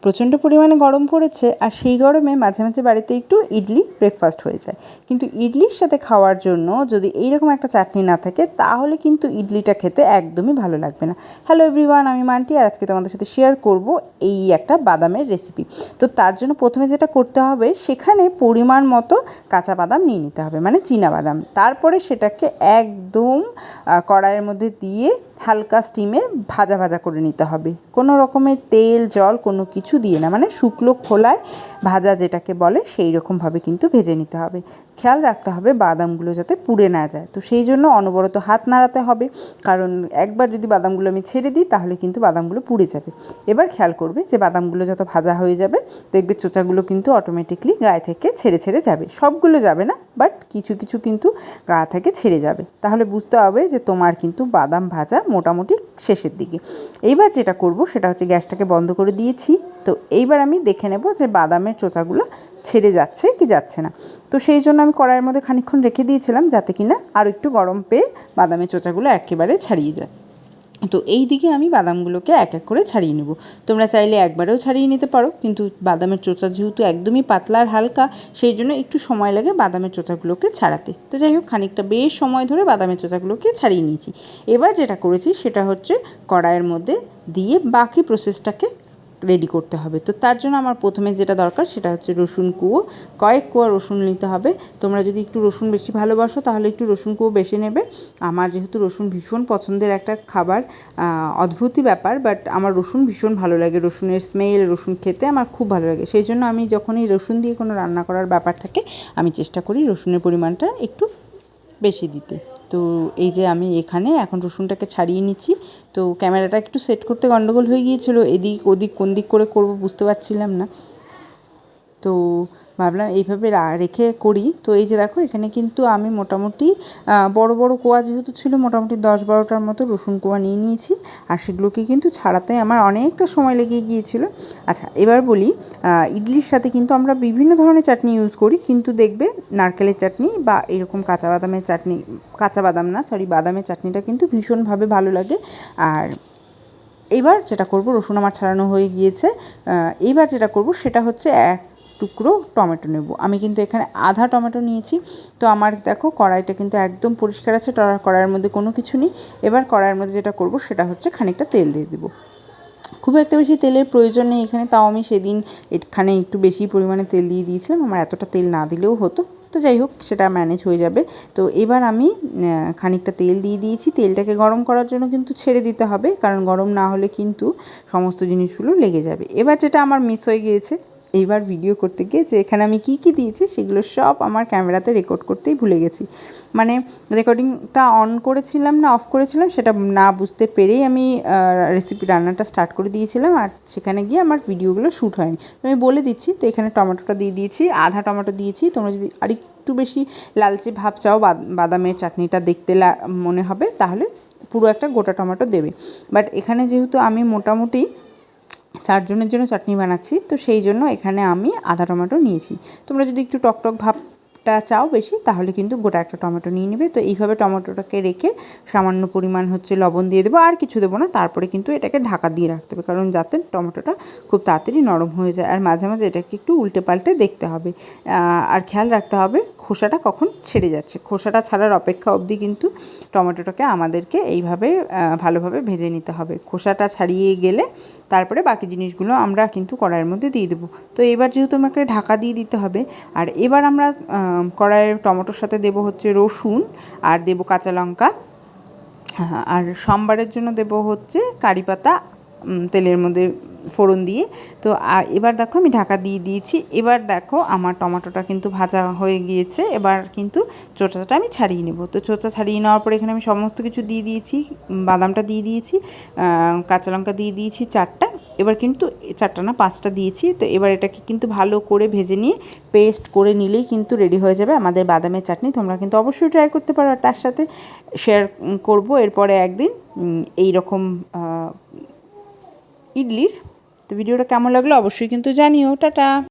প্রচণ্ড পরিমাণে গরম পড়েছে, আর সেই গরমে মাঝে মাঝে বাড়িতে একটু ইডলি ব্রেকফাস্ট হয়ে যায়। কিন্তু ইডলির সাথে খাওয়ার জন্য যদি এইরকম একটা চাটনি না থাকে তাহলে কিন্তু ইডলিটা খেতে একদমই ভালো লাগবে না। হ্যালো এভরিওয়ান, আমি মান্টি, আর আজকে তোমাদের সাথে শেয়ার করব এই একটা বাদামের রেসিপি। তো তার জন্য প্রথমে যেটা করতে হবে, সেখানে পরিমাণ মতো কাঁচা বাদাম নিয়ে নিতে হবে, মানে চীনা বাদাম। তারপরে সেটাকে একদম কড়াইয়ের মধ্যে দিয়ে হালকা স্টিমে ভাজা ভাজা করে নিতে হবে। কোনো রকমের তেল জল কোনো কিছু দিয়ে না, মানে শুকনো খোলায় ভাজা যেটাকে বলে সেই রকমভাবে কিন্তু ভেজে নিতে হবে। খেয়াল রাখতে হবে বাদামগুলো যাতে পুড়ে না যায়, তো সেই জন্য অনবরত হাত নাড়াতে হবে, কারণ একবার যদি বাদামগুলো আমি ছেড়ে দিই তাহলে কিন্তু বাদামগুলো পুড়ে যাবে। এবার খেয়াল করবে যে বাদামগুলো যত ভাজা হয়ে যাবে দেখবে চোচাগুলো কিন্তু অটোমেটিকলি গায়ে থেকে ছেড়ে ছেড়ে যাবে। সবগুলো যাবে না, বাট কিছু কিছু কিন্তু গা থেকে ছেড়ে যাবে। তাহলে বুঝতে হবে যে তোমার কিন্তু বাদাম ভাজা মোটামুটি শেষের দিকে। এইবার যেটা করব সেটা হচ্ছে গ্যাসটাকে বন্ধ করে দিয়েছি। তো এইবার আমি দেখে নেব যে বাদামের চোচাগুলো ছেড়ে যাচ্ছে কি যাচ্ছে না। তো সেই জন্য আমি কড়াইয়ের মধ্যে খানিকক্ষণ রেখে দিয়েছিলাম যাতে কিনা আরও একটু গরম পেয়ে বাদামের চোচাগুলো একেবারে ছাড়িয়ে যায়। তো এই দিকে আমি বাদামগুলোকে এক এক করে ছাড়িয়ে নেব। তোমরা চাইলে একবারেও ছাড়িয়ে নিতে পারো, কিন্তু বাদামের চোচা যেহেতু একদমই পাতলা আর হালকা, সেই জন্য একটু সময় লাগে বাদামের চোচাগুলোকে ছাড়াতে। তো যাই হোক, খানিকটা বেশ সময় ধরে বাদামের চোচাগুলোকে ছাড়িয়ে নিয়েছি। এবার যেটা করেছি সেটা হচ্ছে কড়াইয়ের মধ্যে দিয়ে বাকি প্রসেসটাকে রেডি করতে হবে। তো তার জন্য আমার প্রথমে যেটা দরকার সেটা হচ্ছে রসুন কুয়ো। কয়েক কোয়া রসুন নিতে হবে। তোমরা যদি একটু রসুন বেশি ভালোবাসো তাহলে একটু রসুন কুয়ো বেশি নেবে। আমার যেহেতু রসুন ভীষণ পছন্দের একটা খাবার, অদ্ভুতই ব্যাপার, বাট আমার রসুন ভীষণ ভালো লাগে। রসুনের স্মেল, রসুন খেতে আমার খুব ভালো লাগে। সেই জন্য আমি যখনই রসুন দিয়ে কোনো রান্না করার ব্যাপার থাকে আমি চেষ্টা করি রসুনের পরিমাণটা একটু বেশি দিতে। তো এই যে আমি এখানে এখন রসুনটাকে ছাড়িয়ে নিচ্ছি। তো ক্যামেরাটা একটু সেট করতে গন্ডগোল হয়ে গিয়েছিলো, এদিক ওদিক কোন দিক করে করব বুঝতে পারছিলাম না। তো ভাবলাম এইভাবে রেখে করি। তো এই যে দেখো, এখানে কিন্তু আমি মোটামুটি বড় বড় কোয়া যেহেতু ছিল, মোটামুটি 10-12টার মতো রসুন কোয়া নিয়ে নিয়েছি। আর সেগুলোকে কিন্তু ছাড়াতে আমার অনেকটা সময় লেগে গিয়েছিল। আচ্ছা, এবার বলি, ইডলির সাথে কিন্তু আমরা বিভিন্ন ধরনের চাটনি ইউজ করি, কিন্তু দেখবে নারকেলের চাটনি বা এরকম কাঁচা বাদামের চাটনি, কাঁচা বাদাম না সরি বাদামের চাটনিটা কিন্তু ভীষণভাবে ভালো লাগে। আর এইবার যেটা করব, রসুন আমার ছাড়ানো হয়ে গিয়েছে। এইবার যেটা করব সেটা হচ্ছে এক টুকরো টমেটো নেব। আমি কিন্তু এখানে আধা টমেটো নিয়েছি। তো আমার দেখো কড়াইটা কিন্তু একদম পরিষ্কার আছে, কড়াইয়ের মধ্যে কোনো কিছু নেই। এবার কড়াইয়ের মধ্যে যেটা করব সেটা হচ্ছে খানিকটা তেল দিয়ে দেবো। খুব একটা বেশি তেলের প্রয়োজন নেই এখানে, তাও আমি সেদিন এখানে একটু বেশি পরিমাণে তেল দিয়ে দিয়েছিলাম। আমার এতটা তেল না দিলেও হতো, তো যাই হোক সেটা ম্যানেজ হয়ে যাবে। তো এবার আমি খানিকটা তেল দিয়ে দিয়েছি। তেলটাকে গরম করার জন্য কিন্তু ছেড়ে দিতে হবে, কারণ গরম না হলে কিন্তু সমস্ত জিনিসগুলো লেগে যাবে। এবার যেটা আমার মিস হয়ে গিয়েছে এইবার ভিডিও করতে গিয়ে, যে এখানে আমি কী কী দিয়েছি সেগুলো সব আমার ক্যামেরাতে রেকর্ড করতেই ভুলে গেছি। মানে রেকর্ডিংটা অন করেছিলাম না অফ করেছিলাম সেটা না বুঝতে পেরেই আমি রেসিপি রান্নাটা স্টার্ট করে দিয়েছিলাম, আর সেখানে গিয়ে আমার ভিডিওগুলো শ্যুট হয়নি। তো আমি বলে দিচ্ছি, তো এখানে টমেটোটা দিয়ে দিয়েছি, আধা টমেটো দিয়েছি। তোমরা যদি আরেকটু বেশি লালচে ভাব চাও, বাদামের চাটনিটা দেখতে মনে হবে, তাহলে পুরো একটা গোটা টমেটো দেবে। বাট এখানে যেহেতু আমি মোটামুটি 4 জনের জন্য চাটনি বানাচ্ছি, তো সেই জন্য এখানে আমি আধা টমেটো নিয়েছি। তোমরা যদি একটু টকটক ভাবটা চাও বেশি, তাহলে কিন্তু গোটা একটা টমেটো নিয়ে নেবে। তো এইভাবে টমেটোটাকে রেখে সামান্য পরিমাণ হচ্ছে লবণ দিয়ে দেবো, আর কিছু দেবো না। তারপরে কিন্তু এটাকে ঢাকা দিয়ে রাখতে হবে, কারণ যাতে টমেটোটা খুব তাড়াতাড়ি নরম হয়ে যায়। আর মাঝে মাঝে এটাকে একটু উল্টে পাল্টে দেখতে হবে, আর খেয়াল রাখতে হবে খোসাটা কখন ছেড়ে যাচ্ছে। খোসাটা ছাড়ার অপেক্ষা অবধি কিন্তু টমেটোটাকে আমাদেরকে এইভাবে ভালোভাবে ভেজে নিতে হবে। খোসাটা ছাড়িয়ে গেলে তারপরে বাকি জিনিসগুলো আমরা কিন্তু কড়াইয়ের মধ্যে দিয়ে দেবো। তো এবার যেহেতু আমাকে ঢাকা দিয়ে দিতে হবে, আর এবার আমরা কড়াইয়ের টমেটোর সাথে দেবো হচ্ছে রসুন, আর দেবো কাঁচা লঙ্কা, আর সম্বারের জন্য দেবো হচ্ছে কারি পাতা তেলের মধ্যে ফোড়ন দিয়ে। তো এবার দেখো আমি ঢাকা দিয়ে দিয়েছি। এবার দেখো আমার টমেটোটা কিন্তু ভাজা হয়ে গিয়েছে। এবার কিন্তু চোচাটা আমি ছাড়িয়ে নেব। তো চোচা ছাড়িয়ে নেওয়ার পরে এখানে আমি সমস্ত কিছু দিয়ে দিয়েছি, বাদামটা দিয়ে দিয়েছি, কাঁচা লঙ্কা দিয়ে দিয়েছি 4টা। এবার কিন্তু 4টা না 5টা দিয়েছি। তো এবার এটাকে কিন্তু ভালো করে ভেজে নিয়ে পেস্ট করে নিলেই কিন্তু রেডি হয়ে যাবে আমাদের বাদামের চাটনি। তোমরা কিন্তু অবশ্যই ট্রাই করতে পারো। আর তার সাথে শেয়ার করব এরপরে একদিন এই রকম ইডলির। তো ভিডিওটা কেমন লাগলো অবশ্যই কিন্তু জানিও। টাটা।